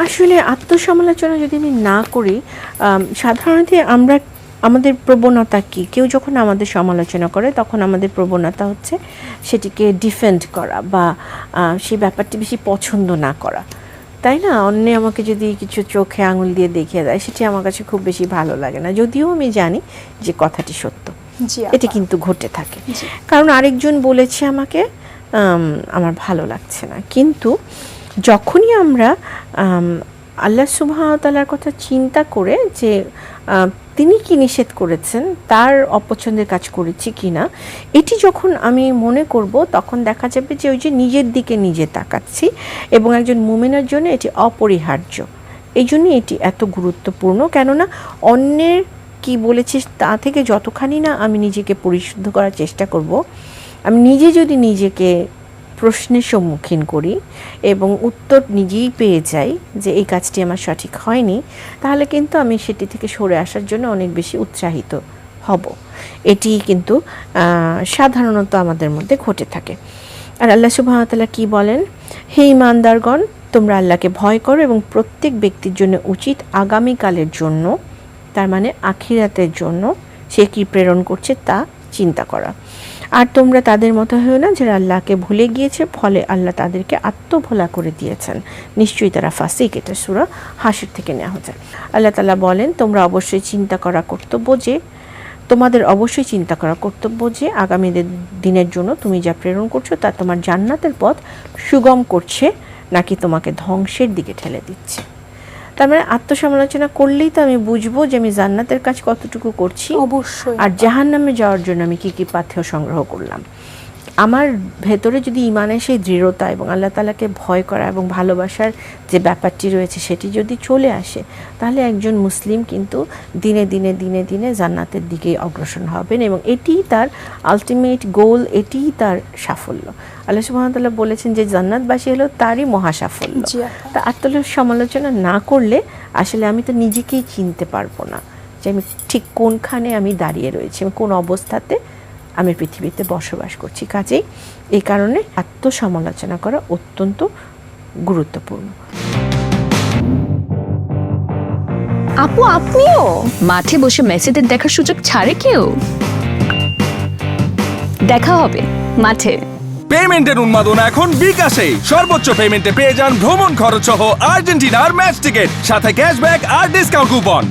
আসলে আত্মসমালোচনা যদি আমি না করি, সাধারণত আমাদের প্রবণতা কি, কেউ যখন আমাদের সমালোচনা করে তখন আমাদের প্রবণতা হচ্ছে সেটিকে ডিফেন্ড করা বা সেই ব্যাপারটি বেশি পছন্দ না করা, তাই না? অন্যে আমাকে যদি কিছু চোখে আঙুল দিয়ে দেখিয়ে দেয় সেটি আমার কাছে খুব বেশি ভালো লাগে না, যদিও আমি জানি যে কথাটি সত্য। এটা কিন্তু ঘটে থাকে, কারণ আরেকজন বলেছে আমাকে আমার ভালো লাগছে না। কিন্তু যখনই আমরা আল্লাহ সুবহানাহু ওয়া তাআলার কথা চিন্তা করে যে তিনি কি নিষেধ করেছেন, তার অপছন্দের কাজ করেছি কি না, এটি যখন আমি মনে করব তখন দেখা যাবে যে ওই যে নিজের দিকে নিজে তাকাচ্ছি, এবং একজন মুমিনের জন্য এটি অপরিহার্য। এই জন্যই এটি এত গুরুত্বপূর্ণ, কেননা অন্যের কি বলেছে তা থেকে যতখানি না আমি নিজেকে পরিশুদ্ধ করার চেষ্টা করব, আমি নিজে যদি নিজেকে প্রশ্নের সম্মুখীন করি এবং উত্তর নিজেই পেয়ে যাই যে এই কাজটি আমার সঠিক হয়নি, তাহলে কিন্তু আমি সেটি থেকে সরে আসার জন্য অনেক বেশি উৎসাহিত হব। এটি কিন্তু সাধারণত আমাদের মধ্যে ঘটে থাকে। আর আল্লাহ সুবহানাহু ওয়া তাআলা কি বলেন, হে ঈমানদারগণ, তোমরা আল্লাহকে ভয় করো এবং প্রত্যেক ব্যক্তির জন্য উচিত আগামীকালের জন্য, তার মানে আখিরাতের জন্য সে কি প্রেরণ করছে তা চিন্তা করা। আর তোমরা তাদের মতো হয়েও না যারা আল্লাহকে ভুলে গিয়েছে, ফলে আল্লাহ তাদেরকে আত্মভোলা করে দিয়েছেন, নিশ্চয়ই তারা ফাসিক। এটা সূরা হাশর থেকে নেওয়া হয়েছে। আল্লাহ তাআলা বলেন, তোমরা অবশ্যই চিন্তা করা কর্তব্য যে তোমাদের অবশ্যই চিন্তা করা কর্তব্য যে আগামী দিনের জন্য তুমি যা প্রেরণ করছো তা তোমার জান্নাতের পথ সুগম করছে নাকি তোমাকে ধ্বংসের দিকে ঠেলে দিচ্ছে। তার মানে আত্মসমালোচনা করলেই তো আমি বুঝবো যে আমি জান্নাতের কাজ কতটুকু করছি, অবশ্যই, আর জাহান্নামে যাওয়ার জন্য আমি কি কি পাথেয় সংগ্রহ করলাম। আমার ভেতরে যদি ইমানের সেই দৃঢ়তা এবং আল্লাহ তাআলাকে ভয় করা এবং ভালোবাসার যে ব্যাপারটি রয়েছে সেটি যদি চলে আসে, তাহলে একজন মুসলিম কিন্তু দিনে দিনে দিনে দিনে জান্নাতের দিকে অগ্রসর হবেন, এবং এটিই তার আলটিমেট গোল, এটিই তার সাফল্য। আল্লাহ সুবহানাহু ওয়া তাআলা বলেছেন যে জান্নাতবাসী হলো তারই মহা সাফল্য। তা আত্মসমালোচনা না করলে আসলে আমি তো নিজেকেই চিনতে পারবো না যে আমি ঠিক কোনখানে আমি দাঁড়িয়ে রয়েছি, আমি কোন অবস্থাতে আমি পৃথিবীতে বসবাস করছি। কাজেই এই কারণে আত্মসমালোচনা করা অত্যন্ত গুরুত্বপূর্ণ। আপু, আপনিও মাঠে বসে মেসিদের দেখার সুযোগ ছাড়ে কেউ? দেখা হবে মাঠে। পেমেন্টের উন্মাদনা এখন বিকাশে। সর্বোচ্চ পেমেন্টে পেয়ে যান ভ্রমণ খরচ সহ আর্জেন্টিনার ম্যাচ টিকিট, সাথে ক্যাশব্যাক আর ডিসকাউন্ট কুপন।